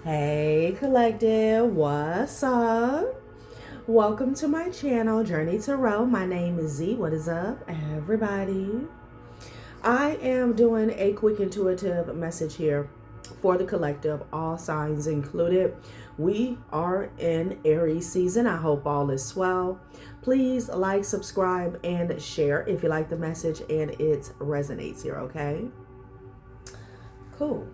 Hey collective, what's up? Welcome to my channel, Journey Tarot. My name is Z. What is up, everybody? I am doing a quick intuitive message here for the collective, all signs included. We are in Aries season. I hope all is well. Please like, subscribe, and share if you like the message and it resonates here, okay? Cool.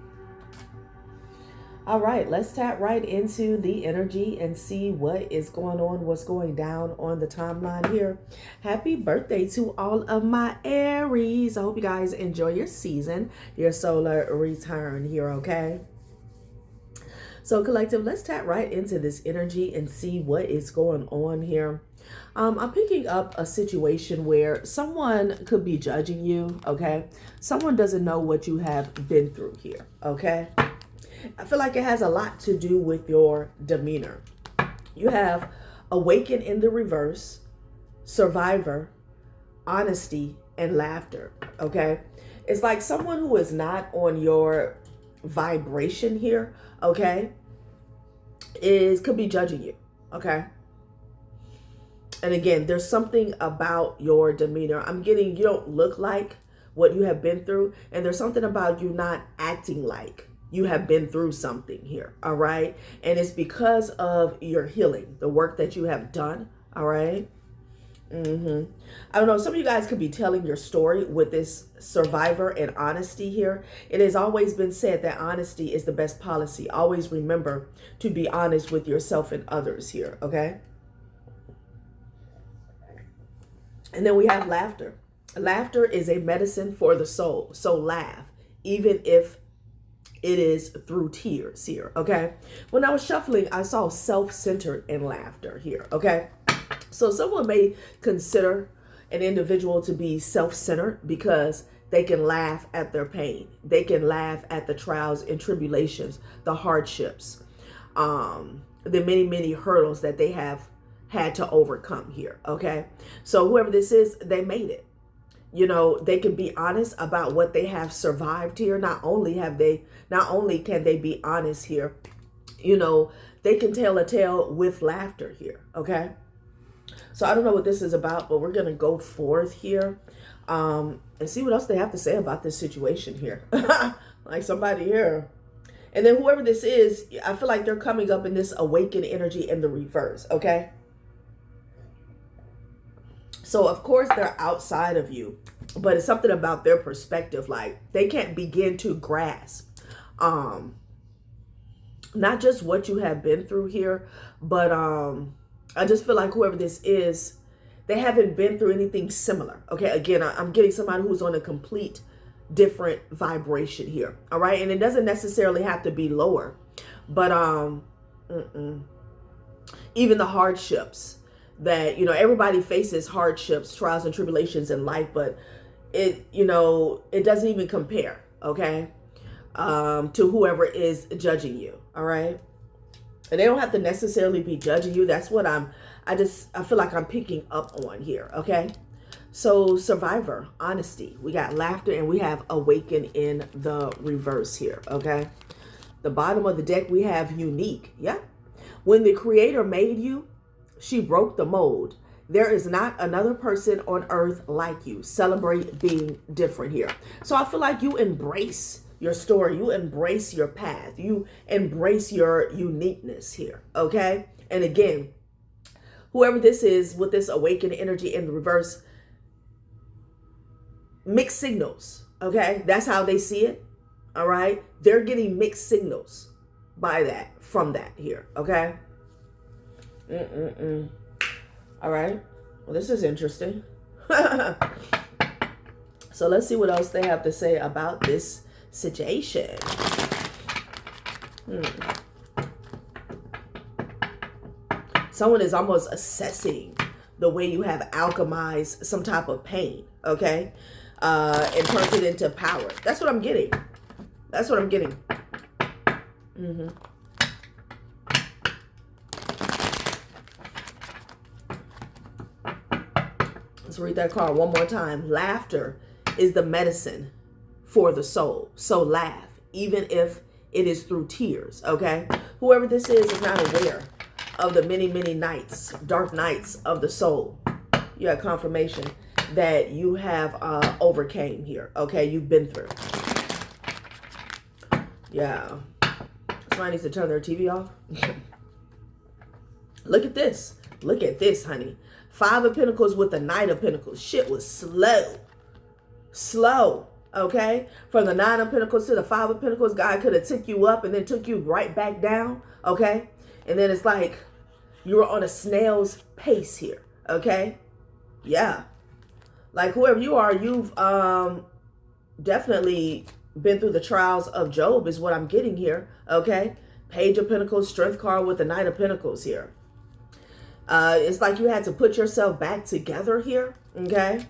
All right, let's tap right into the energy and see what is going on, what's going down on the timeline here. Happy birthday to all of my Aries. I hope you guys enjoy your season, your solar return here, okay? So collective, let's tap right into this energy and see what is going on here. I'm picking up a situation where someone could be judging you, okay? Someone doesn't know what you have been through here, okay? I feel like it has a lot to do with your demeanor. You have awaken in the reverse, survivor, honesty, and laughter, okay? It's like someone who is not on your vibration here, okay, could be judging you, okay? And again, there's something about your demeanor. I'm getting, you don't look like what you have been through, and there's something about you not acting like you have been through something here, all right? And it's because of your healing, the work that you have done, all right? I don't know, some of you guys could be telling your story with this survivor and honesty here. It has always been said that honesty is the best policy. Always remember to be honest with yourself and others here, okay? And then we have laughter. Laughter is a medicine for the soul. So laugh, even if it is through tears here, okay? When I was shuffling, I saw self-centered and laughter here, okay? So someone may consider an individual to be self-centered because they can laugh at their pain. They can laugh at the trials and tribulations, the hardships, the many, many hurdles that they have had to overcome here, okay? So whoever this is, they made it. You know, they can be honest about what they have survived here. Not only can they be honest here, you know, they can tell a tale with laughter here, okay? So I don't know what this is about, but we're going to go forth here and see what else they have to say about this situation here. Like somebody here. And then whoever this is, I feel like they're coming up in this awakened energy in the reverse, okay? So, of course, they're outside of you, but it's something about their perspective. Like they can't begin to grasp not just what you have been through here, but I just feel like whoever this is, they haven't been through anything similar. Okay, again, I'm getting somebody who's on a complete different vibration here. All right, and it doesn't necessarily have to be lower, but even the hardships that, you know, everybody faces hardships, trials and tribulations in life, but it, you know, it doesn't even compare, okay, to whoever is judging you, all right? And they don't have to necessarily be judging you. That's what I feel like I'm picking up on here, okay? So survivor, honesty, we got laughter, and we have awaken in the reverse here, okay? The bottom of the deck, we have unique, yeah? When the creator made you, she broke the mold. There is not another person on earth like you. Celebrate being different here. So I feel like you embrace your story. You embrace your path. You embrace your uniqueness here, okay? And again, whoever this is with this awakened energy in the reverse, mixed signals, okay? That's how they see it, all right? They're getting mixed signals by that, from that here, okay? All right. Well, this is interesting. So let's see what else they have to say about this situation. Someone is almost assessing the way you have alchemized some type of pain, okay? And turned it into power. That's what I'm getting. That's what I'm getting. Let's read that card one more time. Laughter is the medicine for the soul. So laugh, even if it is through tears, okay? Whoever this is not aware of the many, many nights, dark nights of the soul. You have confirmation that you have overcame here, okay? You've been through. Yeah. Somebody needs to turn their TV off. Look at this. Look at this, honey. 5 of Pentacles with the Knight of Pentacles. Shit was slow. Slow. Okay? From the 9 of Pentacles to the 5 of Pentacles, God could have took you up and then took you right back down. Okay? And then it's like you were on a snail's pace here. Okay? Yeah. Like whoever you are, you've definitely been through the trials of Job is what I'm getting here. Okay? Page of Pentacles, Strength card with the Knight of Pentacles here. It's like you had to put yourself back together here. Okay?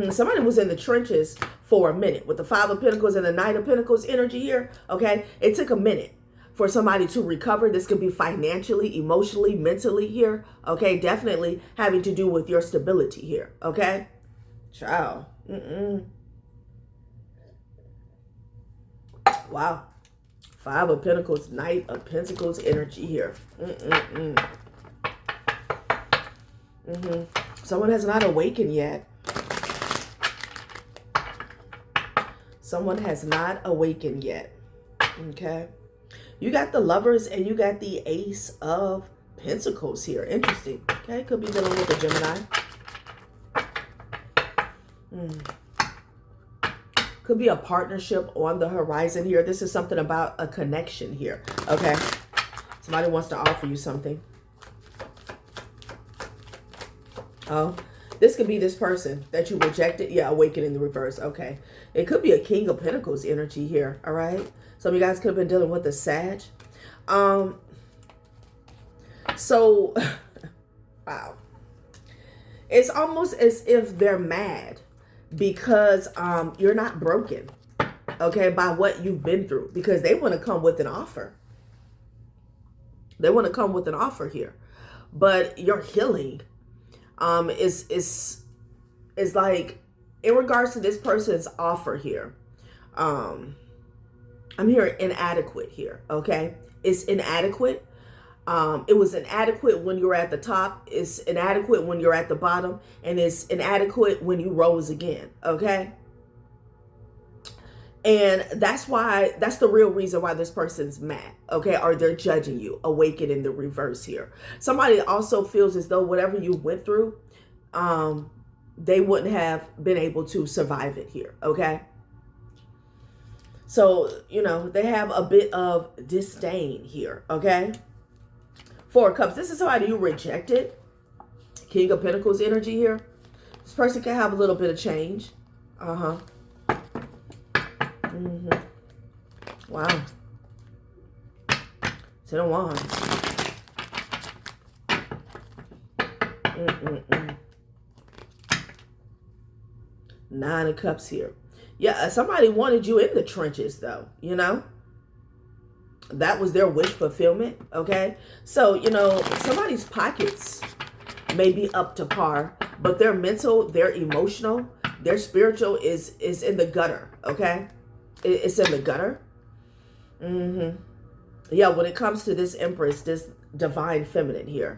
Somebody was in the trenches for a minute with the 5 of Pentacles and the Knight of Pentacles energy here. Okay? It took a minute for somebody to recover. This could be financially, emotionally, mentally here. Okay? Definitely having to do with your stability here. Okay? Ciao. Wow. 5 of Pentacles, Knight of Pentacles energy here. Someone has not awakened yet. Someone has not awakened yet. Okay. You got the Lovers and you got the Ace of Pentacles here. Interesting. Okay. Could be dealing with a Gemini. Could be a partnership on the horizon here. This is something about a connection here. Okay. Somebody wants to offer you something. Oh, this could be this person that you rejected. Yeah, awakening the reverse. Okay. It could be a King of Pentacles energy here. All right. Some of you guys could have been dealing with a Sag. So, wow. It's almost as if they're mad because you're not broken, okay, by what you've been through, because they want to come with an offer. They want to come with an offer here, but your healing is like, in regards to this person's offer here, I'm here inadequate here. Okay, it's inadequate. It was inadequate when you were at the top. It's inadequate when you're at the bottom, and it's inadequate when you rose again. Okay. And that's the real reason why this person's mad. Okay. Or they're judging you. Awaken in the reverse here. Somebody also feels as though whatever you went through, they wouldn't have been able to survive it here. Okay. So, you know, they have a bit of disdain here. Okay. 4 of Cups. This is somebody you rejected. King of Pentacles energy here. This person can have a little bit of change. Wow. 10 of Wands. 9 of Cups here. Yeah, somebody wanted you in the trenches though, you know. That was their wish fulfillment, okay? So, you know, somebody's pockets may be up to par, but their mental, their emotional, their spiritual is in the gutter, okay? It's in the gutter. Yeah, when it comes to this Empress, this divine feminine here,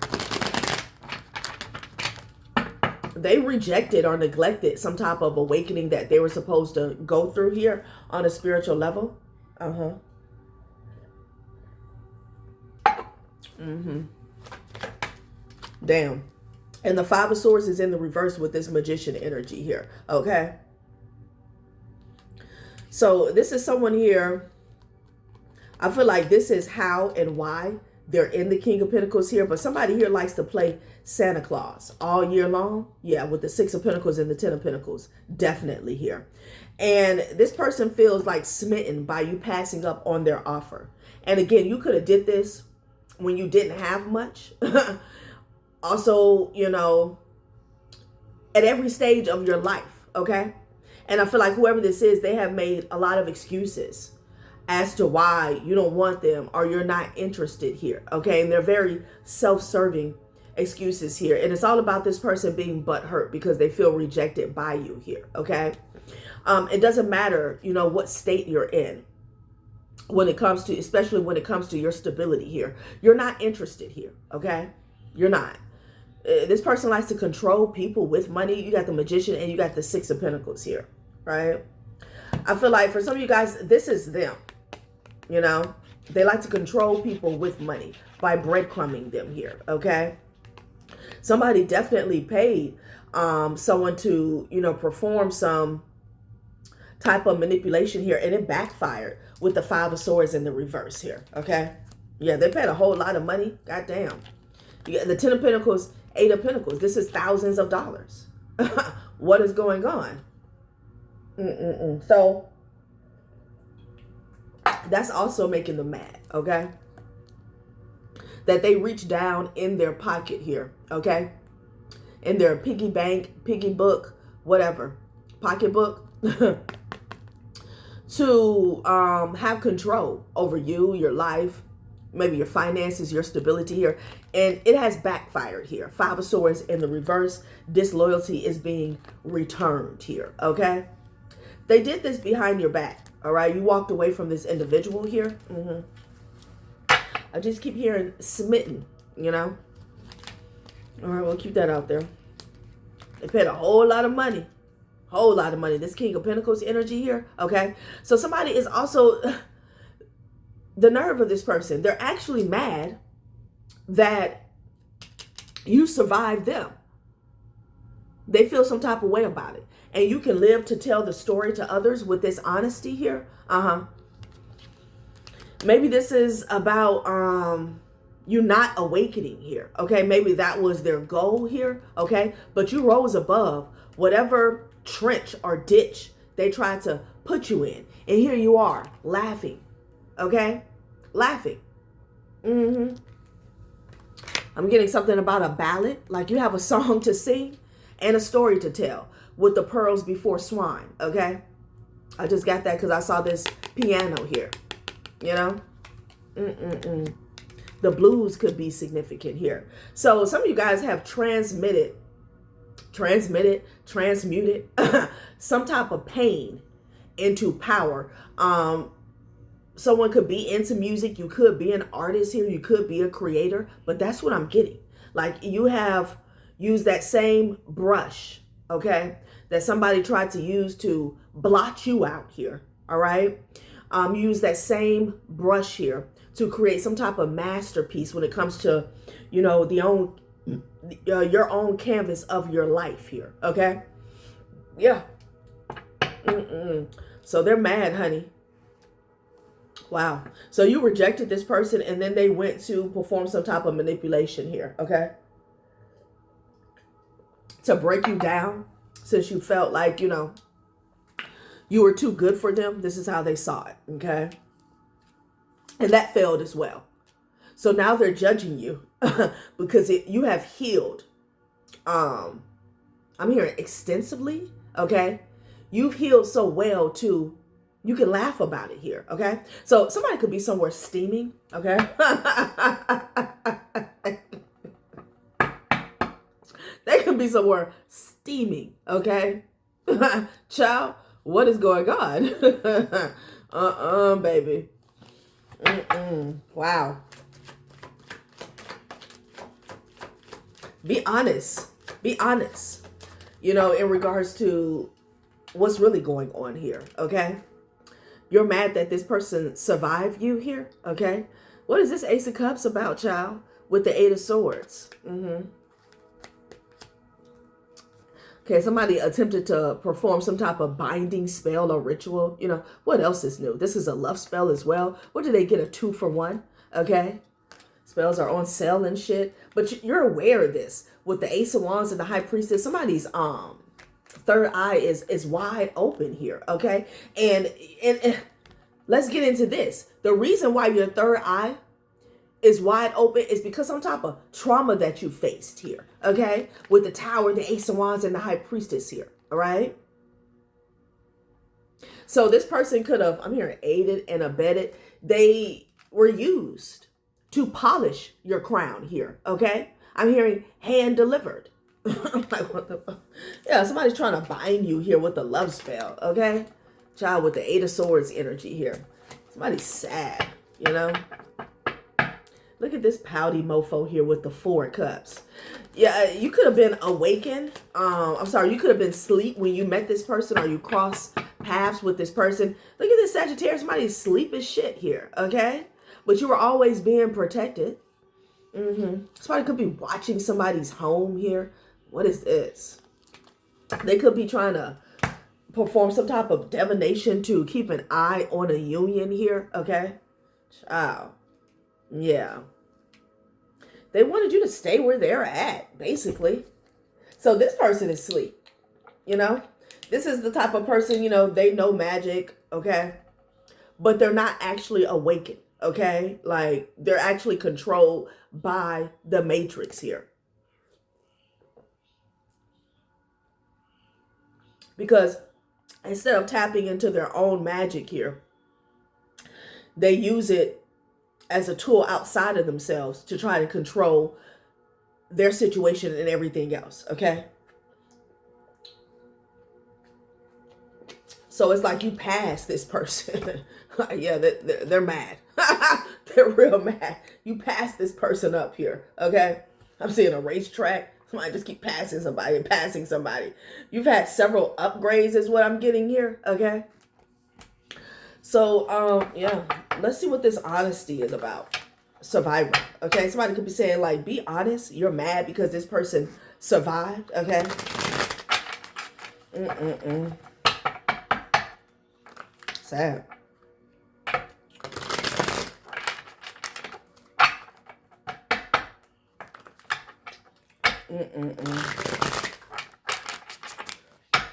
they rejected or neglected some type of awakening that they were supposed to go through here on a spiritual level. Damn. And the 5 of Swords is in the reverse with this Magician energy here. Okay. So this is someone here. I feel like this is how and why they're in the King of Pentacles here. But somebody here likes to play Santa Claus all year long. Yeah, with the 6 of Pentacles and the 10 of Pentacles. Definitely here. And this person feels like smitten by you passing up on their offer. And again, you could have did this when you didn't have much. Also, you know, at every stage of your life, okay? And I feel like whoever this is, they have made a lot of excuses as to why you don't want them or you're not interested here, okay? And they're very self-serving excuses here. And it's all about this person being butthurt because they feel rejected by you here, okay? It doesn't matter, you know, what state you're in. when it comes to, especially when it comes to your stability here. You're not interested here, okay? You're not. This person likes to control people with money. You got the Magician and you got the Six of Pentacles here, right? I feel like for some of you guys, this is them, you know? They like to control people with money by breadcrumbing them here, okay? Somebody definitely paid someone to, you know, perform some type of manipulation here, and it backfired with the Five of Swords in the reverse here, okay? Yeah, they paid a whole lot of money. Goddamn. You got the Ten of Pentacles, Eight of Pentacles. This is thousands of dollars. What is going on? So that's also making them mad, okay? That they reach down in their pocket here, okay? In their piggy bank, piggy book, whatever, pocketbook, to have control over you, your life, maybe your finances, your stability here. And it has backfired here. Five of Swords in the reverse. Disloyalty is being returned here, okay? They did this behind your back, all right? You walked away from this individual here. I just keep hearing smitten, you know? All right, we'll keep that out there. They paid a whole lot of money. Whole lot of money. This King of Pentacles energy here, okay? So somebody is also, the nerve of this person, they're actually mad that you survived them. They feel some type of way about it. And you can live to tell the story to others with this honesty here. Maybe this is about you not awakening here, okay? Maybe that was their goal here, okay? But you rose above whatever trench or ditch they tried to put you in. And here you are, laughing, okay? Laughing. I'm getting something about a ballad, like you have a song to sing and a story to tell with the pearls before swine, okay? I just got that because I saw this piano here, you know? The blues could be significant here. So some of you guys have transmuted some type of pain into power. Someone could be into music. You could be an artist here. You could be a creator, but that's what I'm getting. Like you have used that same brush, okay, that somebody tried to use to blot you out here, all right? Use that same brush here to create some type of masterpiece when it comes to, you know, your own canvas of your life here, okay? Yeah. So they're mad, honey. Wow. So you rejected this person and then they went to perform some type of manipulation here, okay? To break you down since you felt like, you know, you were too good for them. This is how they saw it, okay? And that failed as well. So now they're judging you because you have healed. I'm hearing extensively, okay? You've healed so well too. You can laugh about it here, okay? So somebody could be somewhere steaming, okay? They could be somewhere steaming, okay? Child, what is going on? Baby. Wow. Be honest. Be honest. You know, in regards to what's really going on here, okay? You're mad that this person survived you here, okay? What is this Ace of Cups about, child? With the Eight of Swords. Okay, somebody attempted to perform some type of binding spell or ritual. You know, what else is new? This is a love spell as well. Where did they get a 2-for-1? Okay? Spells are on sale and shit. But you're aware of this. With the Ace of Wands and the High Priestess, somebody's third eye is wide open here, okay? And let's get into this. The reason why your third eye is wide open is because some type of trauma that you faced here, okay? With the Tower, the Ace of Wands, and the High Priestess here, all right? So this person could have, I'm hearing aided and abetted. They were used to polish your crown here, okay? I'm hearing hand delivered. Like, what the fuck? Yeah, somebody's trying to bind you here with a love spell, okay? Child, with the Eight of Swords energy here. Somebody's sad, you know. Look at this pouty mofo here with the 4 of Cups. Yeah, you could have been awakened. I'm sorry, you could have been asleep when you met this person or you crossed paths with this person. Look at this Sagittarius. Somebody's sleep as shit here, okay? But you were always being protected. Somebody could be watching somebody's home here. What is this? They could be trying to perform some type of divination to keep an eye on a union here, okay? Child. Yeah. They wanted you to stay where they're at, basically. So this person is asleep, you know? This is the type of person, you know, they know magic, okay? But they're not actually awakened, okay? Like, they're actually controlled by the matrix here. Because instead of tapping into their own magic here, they use it as a tool outside of themselves to try to control their situation and everything else, okay? So it's like you pass this person. Yeah, they're mad. They're real mad. You pass this person up here, okay? I'm seeing a racetrack. Somebody just keep passing somebody and passing somebody. You've had several upgrades is what I'm getting here, okay? So, yeah, let's see what this honesty is about. Survivor, okay? Somebody could be saying, like, be honest. You're mad because this person survived, okay? Sad.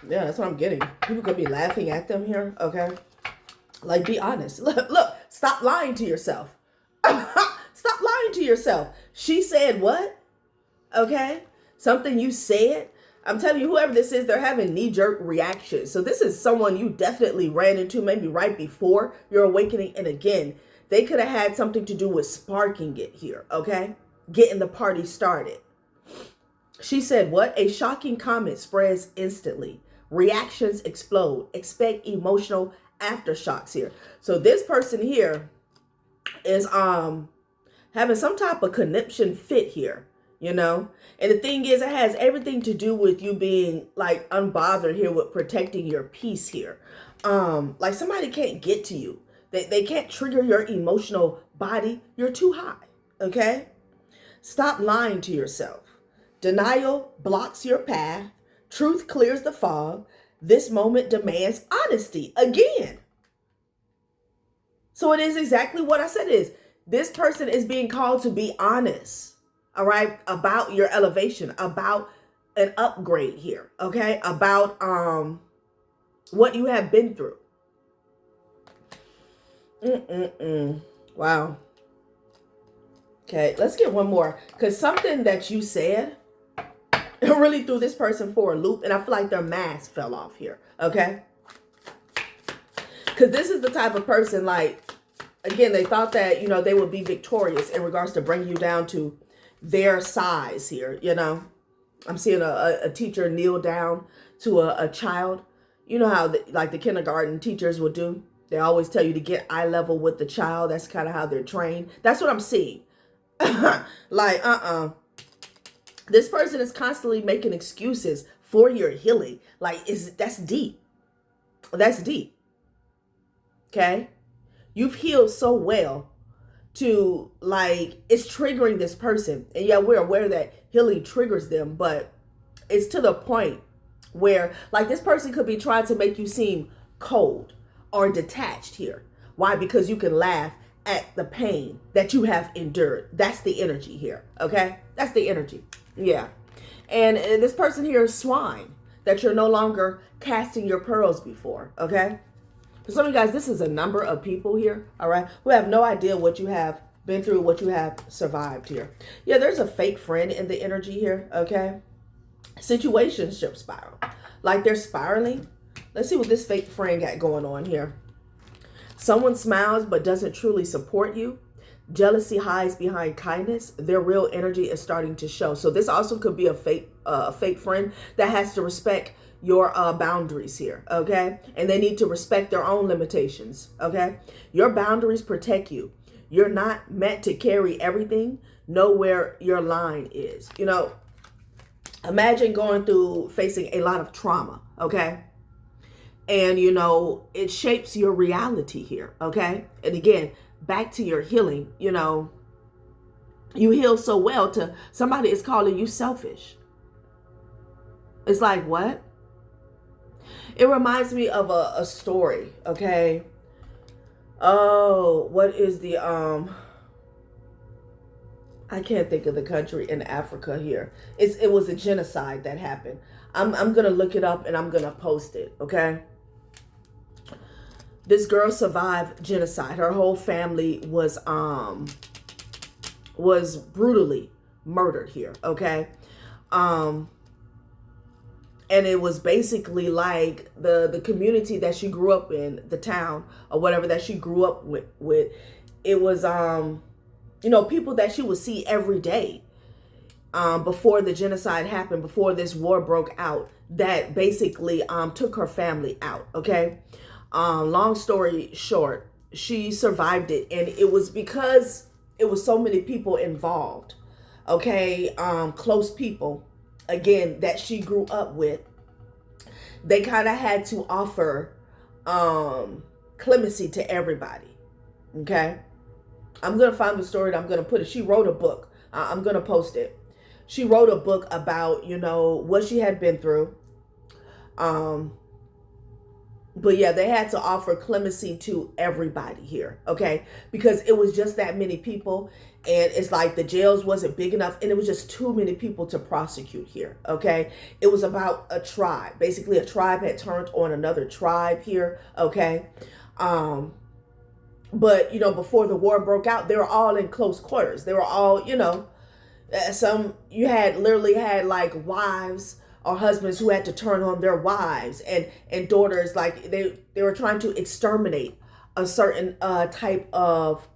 Yeah, that's what I'm getting. People could be laughing at them here, okay? Like, be honest. Look, stop lying to yourself. Stop lying to yourself. She said what? Okay? Something you said. I'm telling you, whoever this is, they're having knee-jerk reactions. So this is someone you definitely ran into maybe right before your awakening. And again, they could have had something to do with sparking it here, okay? Getting the party started. She said what? A shocking comment spreads instantly. Reactions explode. Expect emotional aftershocks here. So this person here is having some type of conniption fit here, you know? And the thing is, it has everything to do with you being like unbothered here with protecting your peace here. Like somebody can't get to you. They can't trigger your emotional body. You're too high, okay? Stop lying to yourself. Denial blocks your path. Truth clears the fog. This moment demands honesty again. So it is exactly what I said is. This person is being called to be honest, all right, about your elevation, about an upgrade here, okay, about what you have been through. Wow. Okay, let's get one more, because something that you said really threw this person for a loop, and I feel like their mask fell off here, okay? Because this is the type of person, like, again, they thought that, you know, they would be victorious in regards to bringing you down to their size here, you know? I'm seeing a teacher kneel down to a child. You know how, like, the kindergarten teachers would do? They always tell you to get eye level with the child. That's kind of how they're trained. That's what I'm seeing. Like, this person is constantly making excuses for your healing. Like, that's deep. That's deep. Okay? You've healed so well to, like, it's triggering this person. And yeah, we're aware that healing triggers them, but it's to the point where, like, this person could be trying to make you seem cold or detached here. Why? Because you can laugh at the pain that you have endured. That's the energy here, okay? That's the energy. Yeah. And this person here is swine that you're no longer casting your pearls before, okay? For some of you guys, this is a number of people here, all right, who have no idea what you have been through, what you have survived here. Yeah, there's a fake friend in the energy here, okay? Situationship spiral. Like they're spiraling. Let's see what this fake friend got going on here. Someone smiles but doesn't truly support you. Jealousy hides behind kindness. Their real energy is starting to show. So this also could be a fake friend that has to respect your boundaries here, okay? And they need to respect their own limitations, okay? Your boundaries protect you. You're not meant to carry everything. Know where your line is. You know, imagine facing a lot of trauma, okay? And, you know, it shapes your reality here, okay? And again, back to your healing, you know, you heal so well to somebody is calling you selfish. It's like, what? It reminds me of a story, okay? Oh, what is the, I can't think of the country in Africa here. It was a genocide that happened. I'm going to look it up and I'm going to post it, okay? This girl survived genocide. Her whole family was brutally murdered here, okay? And it was basically like the community that she grew up in, the town or whatever that she grew up with. It was, you know, people that she would see every day before the genocide happened, before this war broke out, that basically took her family out, okay? Long story short, she survived it, and it was because it was so many people involved, okay? Close people, again, that she grew up with. They kind of had to offer clemency to everybody, okay? I'm going to find the story and I'm going to put it. She wrote a book. I'm going to post it. She wrote a book about, you know, what she had been through. But yeah, they had to offer clemency to everybody here, okay? Because it was just that many people, and it's like the jails wasn't big enough, and it was just too many people to prosecute here, okay? It was about a tribe. Basically, a tribe had turned on another tribe here, okay? But, you know, before the war broke out, they were all in close quarters. They were all, you know, you literally had like wives or husbands who had to turn on their wives and daughters. Like they were trying to exterminate a certain type of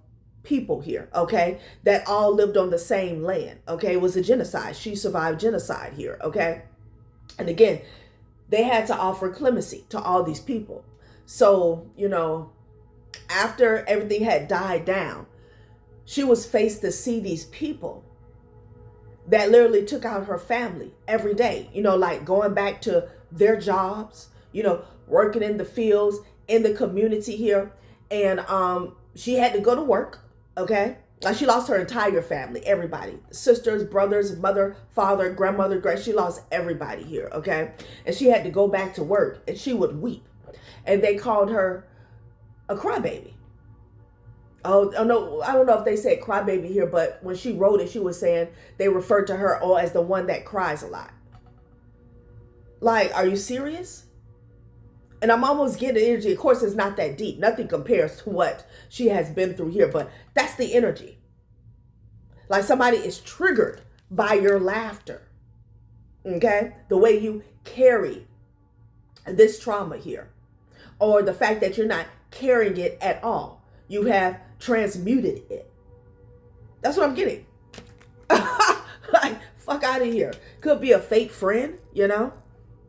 people here, okay, that all lived on the same land, okay? It was a genocide. She survived genocide here, okay? And again, they had to offer clemency to all these people. So, you know, after everything had died down, she was faced to see these people that literally took out her family every day, you know, like going back to their jobs, you know, working in the fields, in the community here. And she had to go to work, okay? Like she lost her entire family, everybody, sisters, brothers, mother, father, grandmother, she lost everybody here, okay? And she had to go back to work and she would weep. And they called her a crybaby. Oh no, I don't know if they said crybaby here, but when she wrote it, she was saying they referred to her as the one that cries a lot. Like, are you serious? And I'm almost getting energy. Of course, it's not that deep. Nothing compares to what she has been through here, but that's the energy. Like somebody is triggered by your laughter. Okay? The way you carry this trauma here. Or the fact that you're not carrying it at all. You have transmuted it. That's what I'm getting. Like, fuck out of here. Could be a fake friend, you know?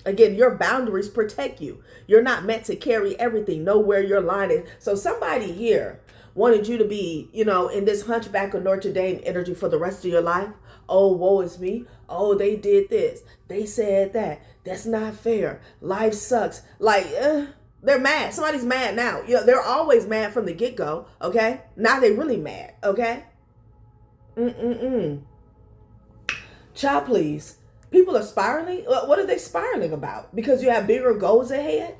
Again, your boundaries protect you. You're not meant to carry everything. Know where your line is. So somebody here wanted you to be, you know, in this Hunchback of Notre Dame energy for the rest of your life. Oh, woe is me. Oh, they did this. They said that. That's not fair. Life sucks. Like, they're mad. Somebody's mad now. You know, they're always mad from the get-go, okay? Now they really mad, okay? Child, please. People are spiraling. What are they spiraling about? Because you have bigger goals ahead,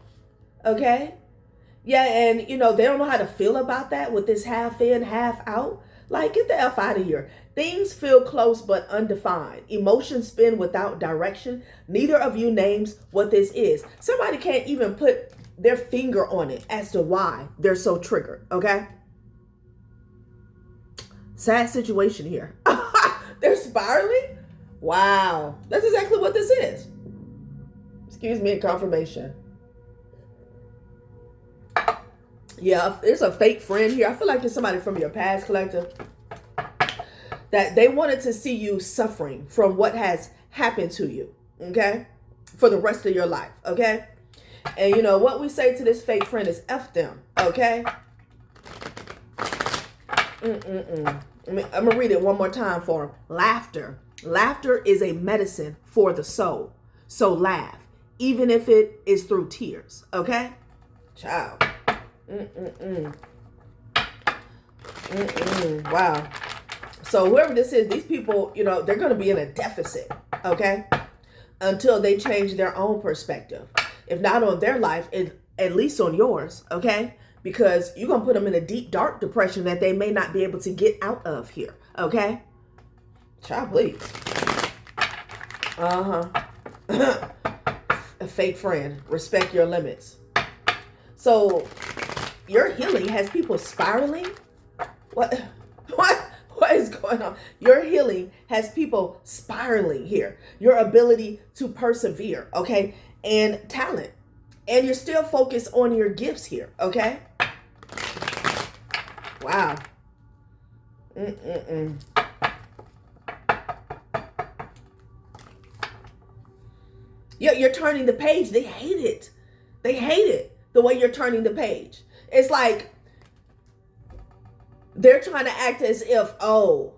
okay? Yeah, and, you know, they don't know how to feel about that with this half in, half out. Like, get the F out of here. Things feel close but undefined. Emotions spin without direction. Neither of you names what this is. Somebody can't even put their finger on it as to why they're so triggered, okay? Sad situation here. They're spiraling? Wow. That's exactly what this is. Excuse me, confirmation. Yeah, there's a fake friend here. I feel like it's somebody from your past collective that they wanted to see you suffering from what has happened to you, okay? for the rest of your life, okay? And you know what we say to this fake friend is F them, okay? I'm gonna read it one more time for him. Laughter is a medicine for the soul. So laugh, even if it is through tears, okay? Child. Wow. So whoever this is, these people, you know, they're going to be in a deficit, okay? Until they change their own perspective. If not on their life, at least on yours, okay? Because you're going to put them in a deep, dark depression that they may not be able to get out of here, okay? Child, please. A fake friend. Respect your limits. So your healing has people spiraling? What is going on? Your healing has people spiraling here. Your ability to persevere, okay? And talent. And you're still focused on your gifts here, okay? Wow. You're turning the page. They hate it. They hate it, the way you're turning the page. It's like they're trying to act as if, oh,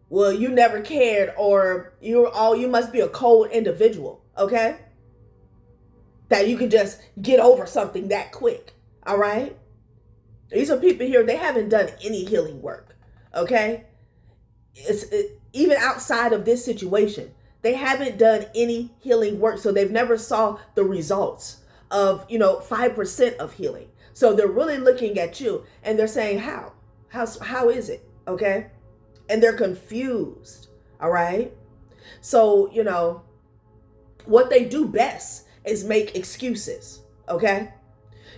well, you never cared, or you must be a cold individual, okay? That you can just get over something that quick, all right? These are people here, they haven't done any healing work, okay? Even outside of this situation, they haven't done any healing work, so they've never saw the results of, 5% of healing. So they're really looking at you and they're saying, how is it? Okay. And they're confused. All right. So, what they do best is make excuses. Okay.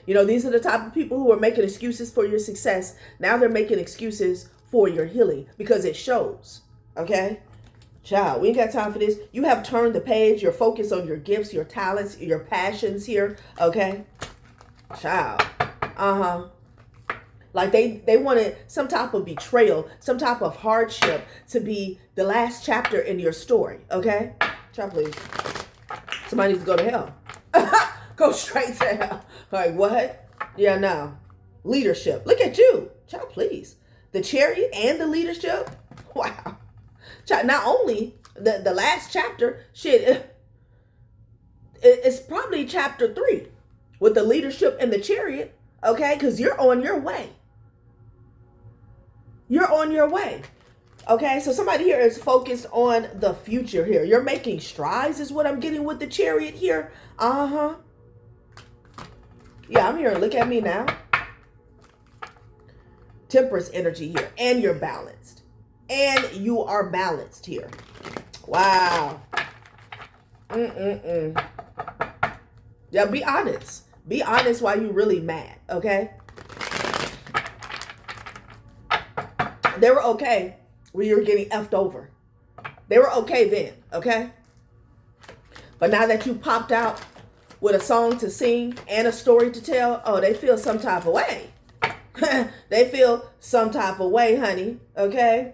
These are the type of people who are making excuses for your success. Now they're making excuses for your healing because it shows. Okay. Child, we ain't got time for this. You have turned the page. You're focused on your gifts, your talents, your passions here. Okay. Child. Like they wanted some type of betrayal, some type of hardship to be the last chapter in your story. Okay. Child, please. Somebody needs to go to hell. Go straight to hell. Like, what? Yeah, no. Leadership. Look at you. Child, please. The chariot and the leadership. Wow. Child, not only the last chapter, it's probably chapter 3 with the leadership and the chariot. Okay, because you're on your way. You're on your way. Okay, so somebody here is focused on the future here. You're making strides is what I'm getting with the chariot here. Yeah, I'm here. Look at me now. Temperance energy here. And you're balanced. And you are balanced here. Wow. Yeah, be honest. Be honest why you really mad, okay? They were okay when you were getting effed over. They were okay then, okay? But now that you popped out with a song to sing and a story to tell, oh, they feel some type of way. They feel some type of way, honey, okay?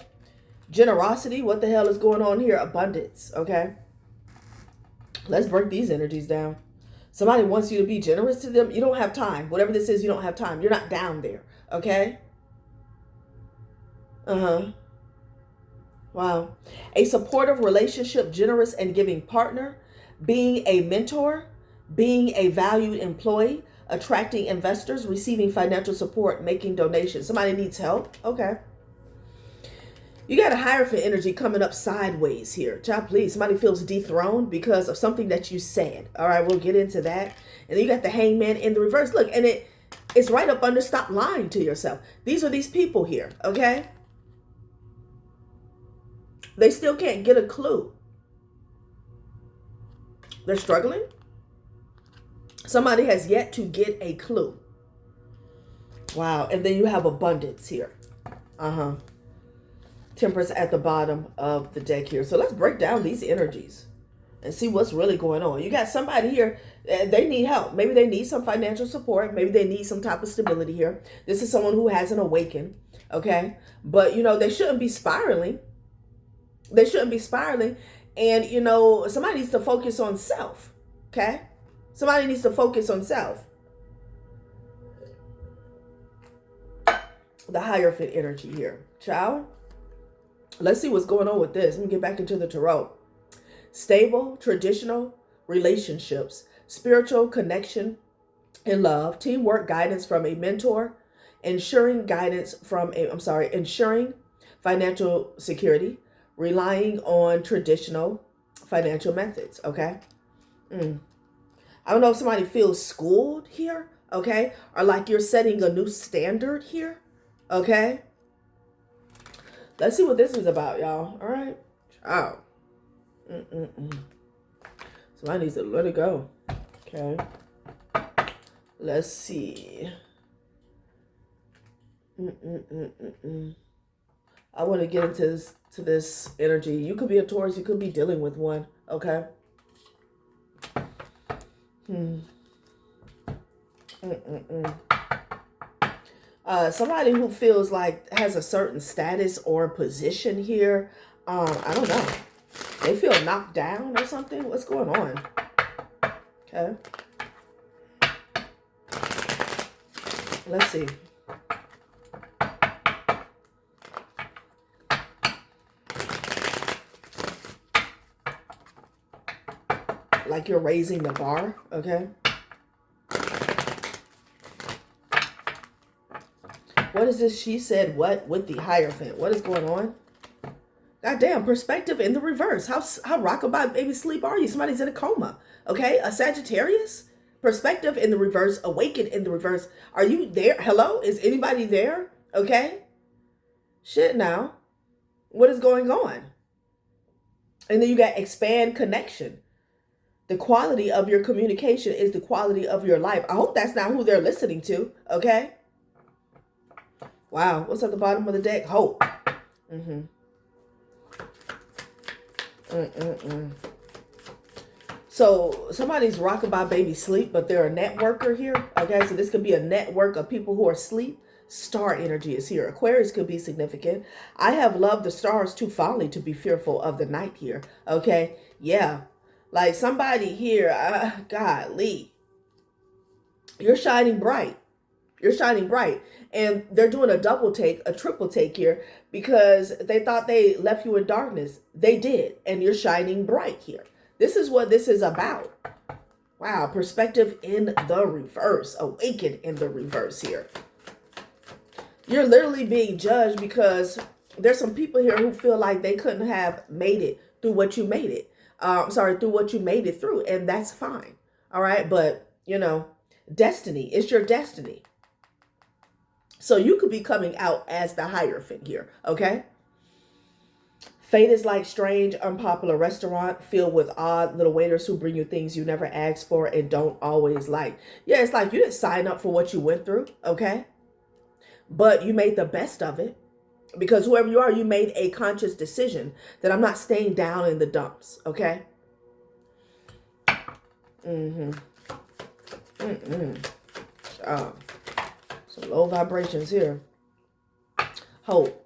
Generosity, what the hell is going on here? Abundance, okay? Let's break these energies down. Somebody wants you to be generous to them. You don't have time. Whatever this is, you don't have time. You're not down there, okay? Wow. A supportive relationship, generous and giving partner, being a mentor, being a valued employee, attracting investors, receiving financial support, making donations. Somebody needs help. Okay. You got a Hierophant energy coming up sideways here. Child, please. Somebody feels dethroned because of something that you said. All right, we'll get into that. And then you got the Hangman in the reverse. Look, and it's right up under stop lying to yourself. These are these people here, okay? They still can't get a clue. They're struggling. Somebody has yet to get a clue. Wow. And then you have abundance here. Temperance at the bottom of the deck here. So let's break down these energies and see what's really going on. You got somebody here, they need help. Maybe they need some financial support. Maybe they need some type of stability here. This is someone who hasn't awakened, okay? But, they shouldn't be spiraling. They shouldn't be spiraling. And, somebody needs to focus on self. Okay? Somebody needs to focus on self. The Hierophant energy here. Child, let's see what's going on with this. Let me get back into the tarot. Stable, traditional relationships, spiritual connection and love, teamwork, guidance from a mentor, ensuring financial security, relying on traditional financial methods. Okay. I don't know if somebody feels schooled here. Okay. Or like you're setting a new standard here. Okay. Let's see what this is about, y'all. All right. Ciao. Somebody needs to let it go. Okay. Let's see. I want to get into this energy. You could be a Taurus. You could be dealing with one. Okay. Somebody who feels like has a certain status or position here. I don't know. They feel knocked down or something. What's going on? Okay. Let's see. Like you're raising the bar, okay? What is this? She said what with the Hierophant? What is going on? Goddamn, perspective in the reverse. How rockabye baby sleep are you? Somebody's in a coma, okay? A Sagittarius? Perspective in the reverse, awaken in the reverse. Are you there? Hello? Is anybody there? Okay? Shit now. What is going on? And then you got expand connection. The quality of your communication is the quality of your life. I hope that's not who they're listening to, okay? Wow, what's at the bottom of the deck? Hope. So somebody's rocking by baby sleep, but they're a networker here, okay? So this could be a network of people who are asleep. Star energy is here. Aquarius could be significant. I have loved the stars too fondly to be fearful of the night here, okay? Yeah. Like somebody here, golly, you're shining bright. You're shining bright. And they're doing a double take, a triple take here because they thought they left you in darkness. They did. And you're shining bright here. This is what this is about. Wow. Perspective in the reverse. Awaken in the reverse here. You're literally being judged because there's some people here who feel like they couldn't have made it through what you made it. Through what you made it through. And that's fine. All right. But, you know, destiny. It's your destiny. So you could be coming out as the Hierophant here. Okay. Fate is like strange, unpopular restaurant filled with odd little waiters who bring you things you never asked for and don't always like. Yeah, it's like you didn't sign up for what you went through. Okay. But you made the best of it. Because whoever you are, you made a conscious decision that I'm not staying down in the dumps, okay? Some low vibrations here. Hope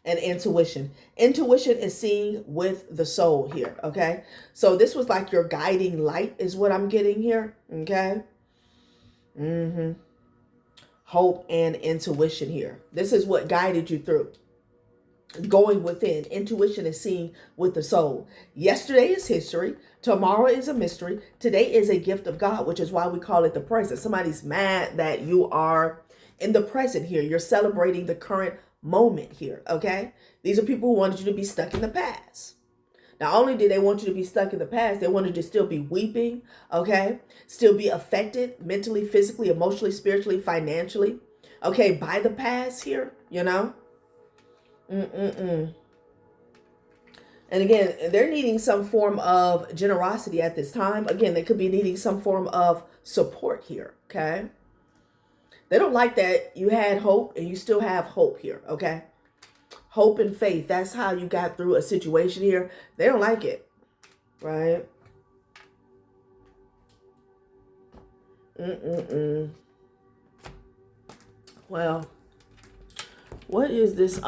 and intuition. Intuition is seeing with the soul here, okay? So this was like your guiding light is what I'm getting here, okay? Hope and intuition here. This is what guided you through. Going within. Intuition is seeing with the soul. Yesterday is history. Tomorrow is a mystery. Today is a gift of God, which is why we call it the present. Somebody's mad that you are in the present here. You're celebrating the current moment here, okay? These are people who wanted you to be stuck in the past. Not only did they want you to be stuck in the past, they wanted you to still be weeping, okay? Still be affected mentally, physically, emotionally, spiritually, financially, okay, by the past here, you know? And again, they're needing some form of generosity at this time. Again, they could be needing some form of support here, okay? They don't like that you had hope and you still have hope here, okay? Hope and faith. That's how you got through a situation here. They don't like it, right? Well, what is this?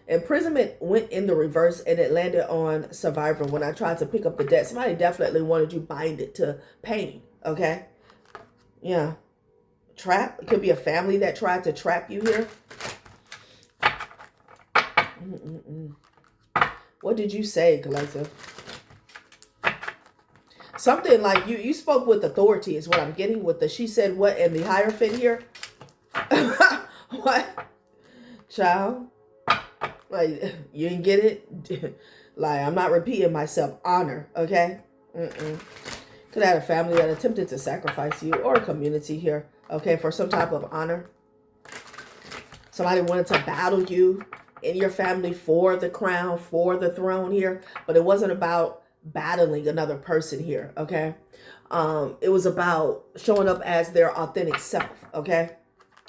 Imprisonment went in the reverse and it landed on survivor when I tried to pick up the debt. Somebody definitely wanted you binded to pain, okay? Yeah. Trap. It could be a family that tried to trap you here. What did you say, collective? Something like you spoke with authority is what I'm getting with the she said what and the Hierophant here. What? Child? Like, you didn't get it? Like, I'm not repeating myself. Honor, okay? Could have had a family that attempted to sacrifice you or a community here, okay, for some type of honor. Somebody wanted to battle you in your family for the crown, for the throne here, but it wasn't about battling another person here, okay? It was about showing up as their authentic self, okay?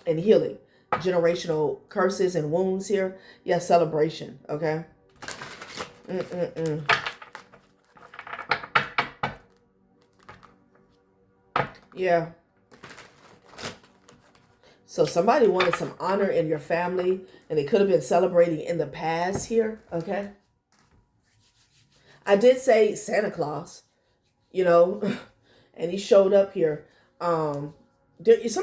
And healing generational curses and wounds here. Yeah, celebration, okay? Yeah. So somebody wanted some honor in your family, and they could have been celebrating in the past here, okay? I did say Santa Claus, you know, and he showed up here. Some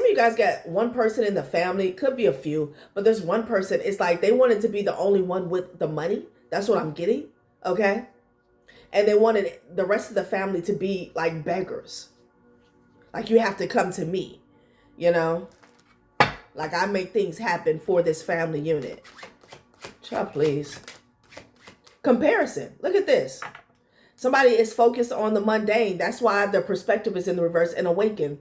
of you guys got one person in the family, could be a few, but there's one person. It's like they wanted to be the only one with the money. That's what I'm getting, okay? And they wanted the rest of the family to be like beggars. Like, you have to come to me, you know? Like, I make things happen for this family unit. Child, please. Comparison. Look at this. Somebody is focused on the mundane. That's why their perspective is in the reverse. And awaken.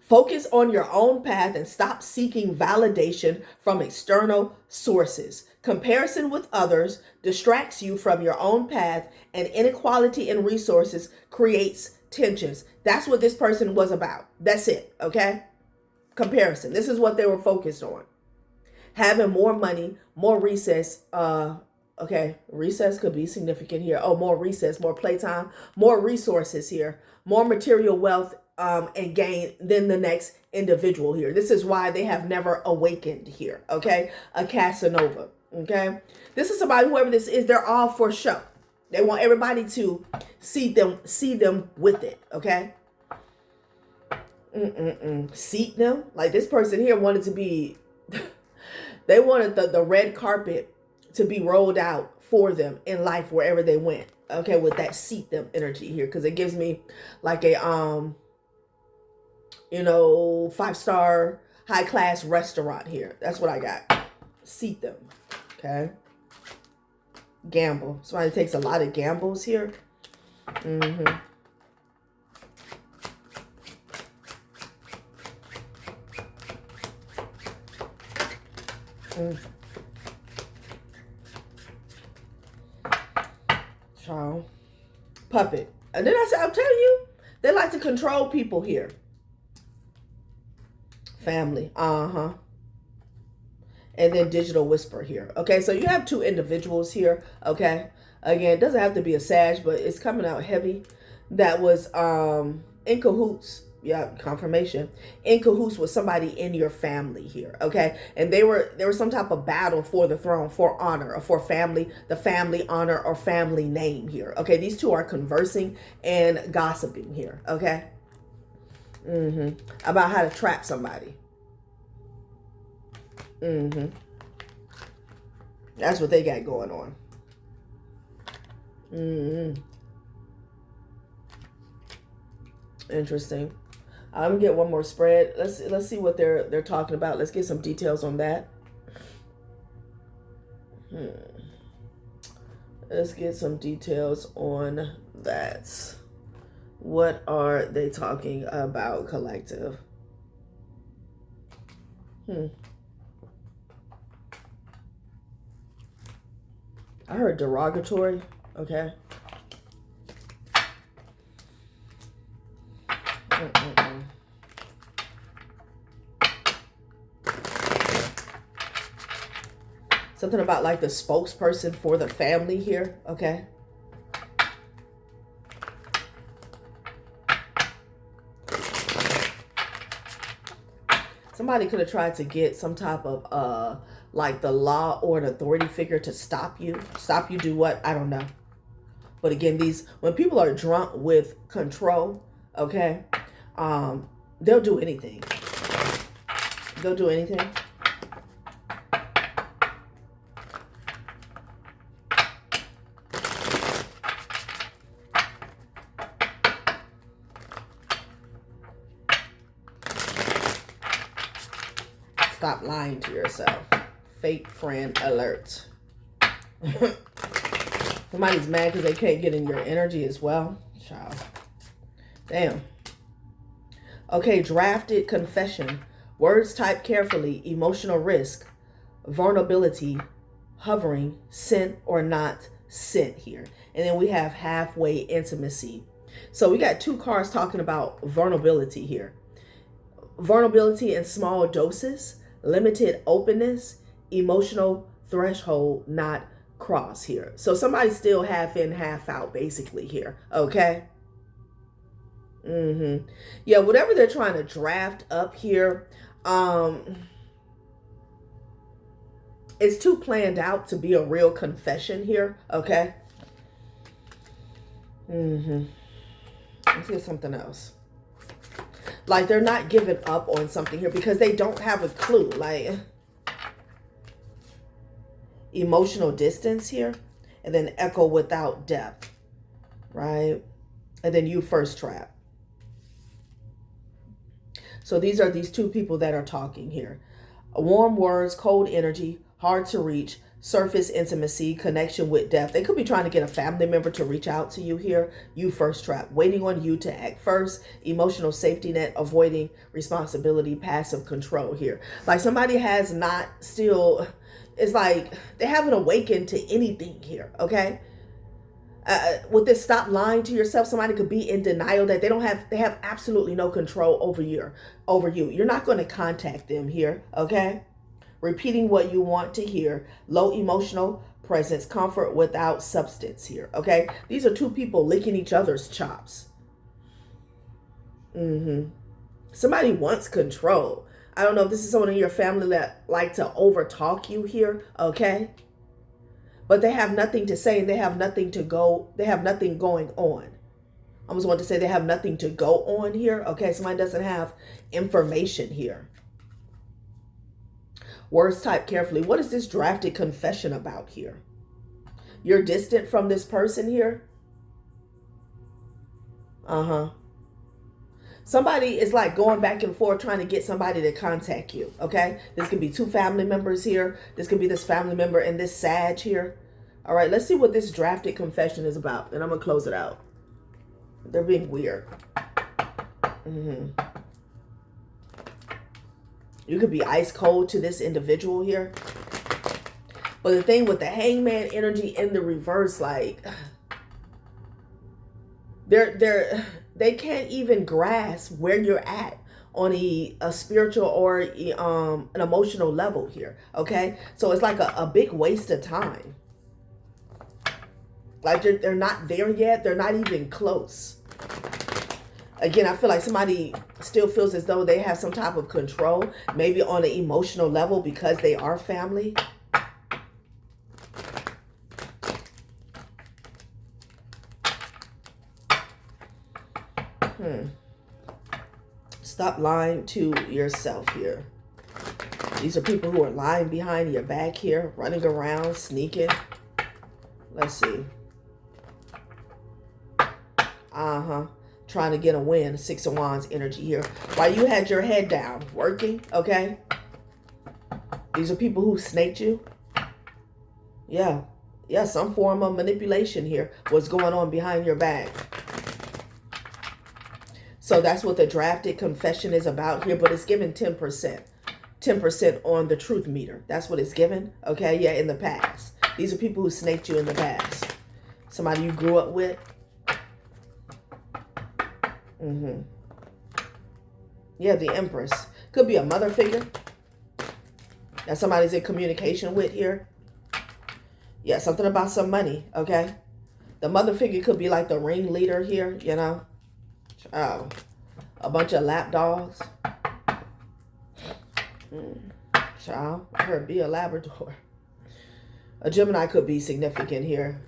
Focus on your own path and stop seeking validation from external sources. Comparison with others distracts you from your own path, and inequality in resources creates tensions. That's what this person was about. That's it, okay? Comparison. This is what they were focused on. Having more money, more recess. Okay, recess could be significant here. Oh, more recess, more playtime, more resources here, more material wealth and gain than the next individual here. This is why they have never awakened here, okay? A Casanova, okay? This is somebody, whoever this is, they're all for show. They want everybody to see them with it, okay? Seat them. Like, this person here wanted to be, they wanted the red carpet to be rolled out for them in life wherever they went, okay, with that seat them energy here, because it gives me like a 5-star high class restaurant here. That's what I got. Seat them, okay? Gamble. Somebody takes a lot of gambles here. Child. Puppet. And then I said, I'm telling you, they like to control people here. Family. And then digital whisper here. Okay, so you have two individuals here. Okay. Again, it doesn't have to be a Sag, but it's coming out heavy. That was in cahoots. Yeah, confirmation. In cahoots with somebody in your family here, okay? And there was some type of battle for the throne, for honor, or for family, the family honor or family name here, okay? These two are conversing and gossiping here, okay? About how to trap somebody. That's what they got going on. Interesting. I'm gonna get one more spread. Let's see what they're talking about. Let's get some details on that. Let's get some details on that. What are they talking about, collective? I heard derogatory. Okay. Something about like the spokesperson for the family here. Okay. Somebody could have tried to get some type of like the law or an authority figure to stop you. Stop you do what? I don't know. But again, when people are drunk with control, okay, they'll do anything. They'll do anything. Stop lying to yourself. Fake friend alert. Somebody's mad because they can't get in your energy as well. Child. Damn. Okay, drafted confession. Words typed carefully. Emotional risk. Vulnerability. Hovering. Sent or not sent here. And then we have halfway intimacy. So we got two cards talking about vulnerability here. Vulnerability in small doses. Limited openness. Emotional threshold not cross here. So somebody's still half in, half out basically here. Okay. Yeah, whatever they're trying to draft up here, it's too planned out to be a real confession here. Okay. Let's get something else. Like they're not giving up on something here because they don't have a clue. Like emotional distance here, and then echo without depth, right? And then you first trap. So these are these two people that are talking here. Warm words, cold energy, hard to reach, surface intimacy, connection with depth. They could be trying to get a family member to reach out to you here. You first trap, waiting on you to act first, emotional safety net, avoiding responsibility, passive control here. Like somebody has not still, it's like they haven't awakened to anything here, okay? With this stop lying to yourself, somebody could be in denial that they have absolutely no control over you. You're not going to contact them here, okay? Repeating what you want to hear, low emotional presence, comfort without substance here, okay? These are two people licking each other's chops. Somebody wants control. I don't know if this is someone in your family that like to overtalk you here, okay? But they have nothing to say and they have nothing going on. I almost want to say they have nothing to go on here. Okay, somebody doesn't have information here. Words typed carefully. What is this drafted confession about here? You're distant from this person here? Somebody is like going back and forth trying to get somebody to contact you, okay? This could be two family members here. This could be this family member and this Sag here. All right, let's see what this drafted confession is about. And I'm going to close it out. They're being weird. You could be ice cold to this individual here. But the thing with the hangman energy in the reverse, like they can't even grasp where you're at on a spiritual or an emotional level here, okay? So it's like a big waste of time. Like they're not there yet. They're not even close. Again, I feel like somebody still feels as though they have some type of control, maybe on an emotional level because they are family. Stop lying to yourself here. These are people who are lying behind your back here, running around, sneaking. Let's see. Trying to get a win. Six of Wands energy here. While you had your head down, working, okay? These are people who snaked you. Yeah, some form of manipulation here. What's going on behind your back? So that's what the drafted confession is about here, but it's given 10%. 10% on the truth meter. That's what it's given, okay? Yeah, in the past. These are people who snaked you in the past. Somebody you grew up with. Yeah, the Empress. Could be a mother figure that somebody's in communication with here. Yeah, something about some money, okay? The mother figure could be like the ringleader here, you know? A bunch of lap dogs. Child, I heard be a Labrador. A Gemini could be significant here.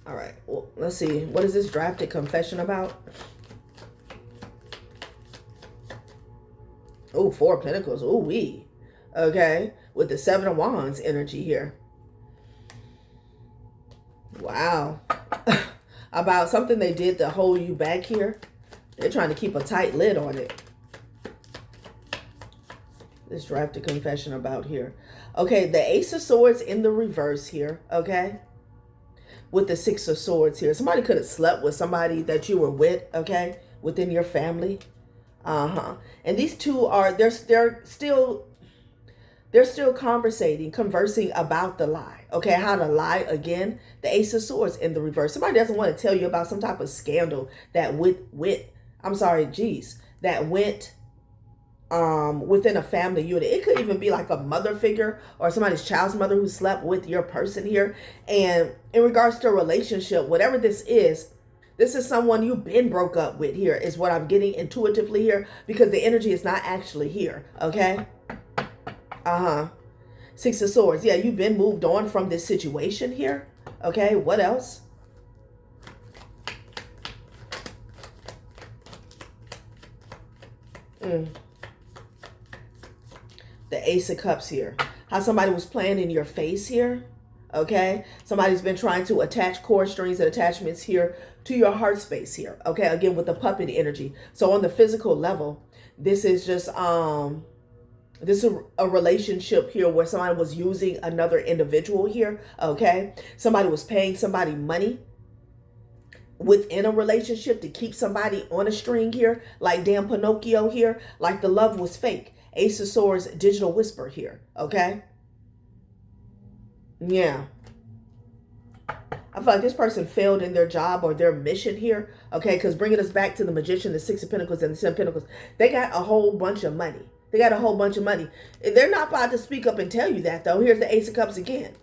All right, well, let's see. What is this drafted confession about? Oh, 4 of Pentacles. Ooh, wee. Okay, with the 7 of Wands energy here. Wow. About something they did to hold you back here. They're trying to keep a tight lid on it. This drafted confession about here. Okay, the Ace of Swords in the reverse here, okay? With the 6 of Swords here. Somebody could have slept with somebody that you were with, okay? Within your family. And these two are, they're still conversing about the lie. Okay, how to lie again. The Ace of Swords in the reverse. Somebody doesn't want to tell you about some type of scandal that went within a family unit. It could even be like a mother figure or somebody's child's mother who slept with your person here. And in regards to a relationship, whatever this is someone you've been broke up with here, is what I'm getting intuitively here, because the energy is not actually here. Okay. 6 of Swords. Yeah, you've been moved on from this situation here. Okay, what else? The Ace of Cups here. How somebody was playing in your face here. Okay, somebody's been trying to attach cord strings and attachments here to your heart space here. Okay, again with the puppet energy. So on the physical level, this is just this is a relationship here where somebody was using another individual here. Okay, somebody was paying somebody money within a relationship to keep somebody on a string here, like damn Pinocchio here, like the love was fake. Ace of Swords, digital whisper here. Okay. Yeah. I feel like this person failed in their job or their mission here. Okay, because bringing us back to the Magician, the 6 of Pentacles, and the 10 of Pentacles, they got a whole bunch of money. They got a whole bunch of money. They're not about to speak up and tell you that, though. Here's the Ace of Cups again.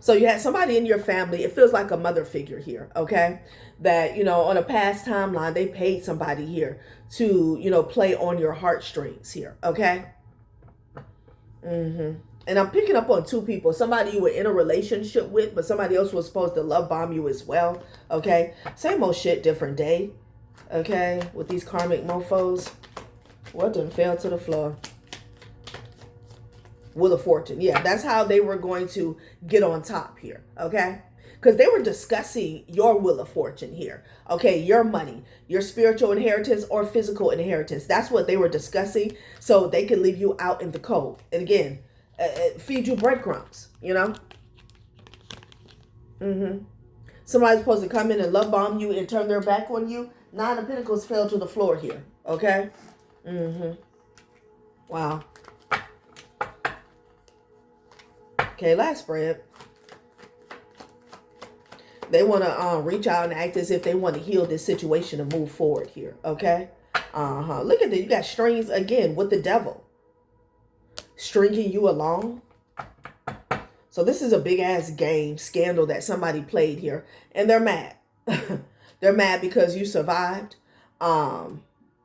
So you had somebody in your family, it feels like a mother figure here, okay? That, you know, on a past timeline, they paid somebody here to, you know, play on your heartstrings here, okay? And I'm picking up on 2 people. Somebody you were in a relationship with, but somebody else was supposed to love bomb you as well, okay? Same old shit, different day, okay? With these karmic mofos. What done fell to the floor? Wheel of Fortune. Yeah, that's how they were going to get on top here, okay? Because they were discussing your Wheel of Fortune here, okay? Your money, your spiritual inheritance or physical inheritance. That's what they were discussing, so they could leave you out in the cold. And again, feed you breadcrumbs, you know? Somebody's supposed to come in and love bomb you and turn their back on you. 9 of Pentacles fell to the floor here, okay? Wow. Okay, last spread. They want to reach out and act as if they want to heal this situation and move forward here. Okay. Look at that. You got strings again with the devil. Stringing you along. So this is a big ass game scandal that somebody played here. And they're mad. They're mad because you survived.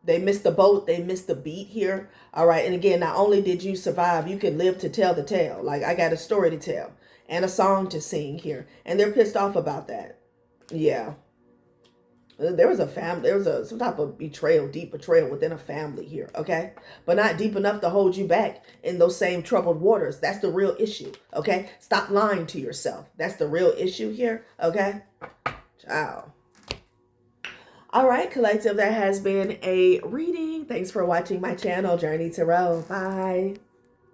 They missed the boat. They missed the beat here. All right. And again, not only did you survive, you can live to tell the tale. Like, I got a story to tell and a song to sing here. And they're pissed off about that. Yeah. There was a family. There was some type of betrayal, deep betrayal within a family here. Okay. But not deep enough to hold you back in those same troubled waters. That's the real issue. Okay. Stop lying to yourself. That's the real issue here. Okay. Ciao. All right, collective, that has been a reading. Thanks for watching my channel, Journey Tarot. Bye.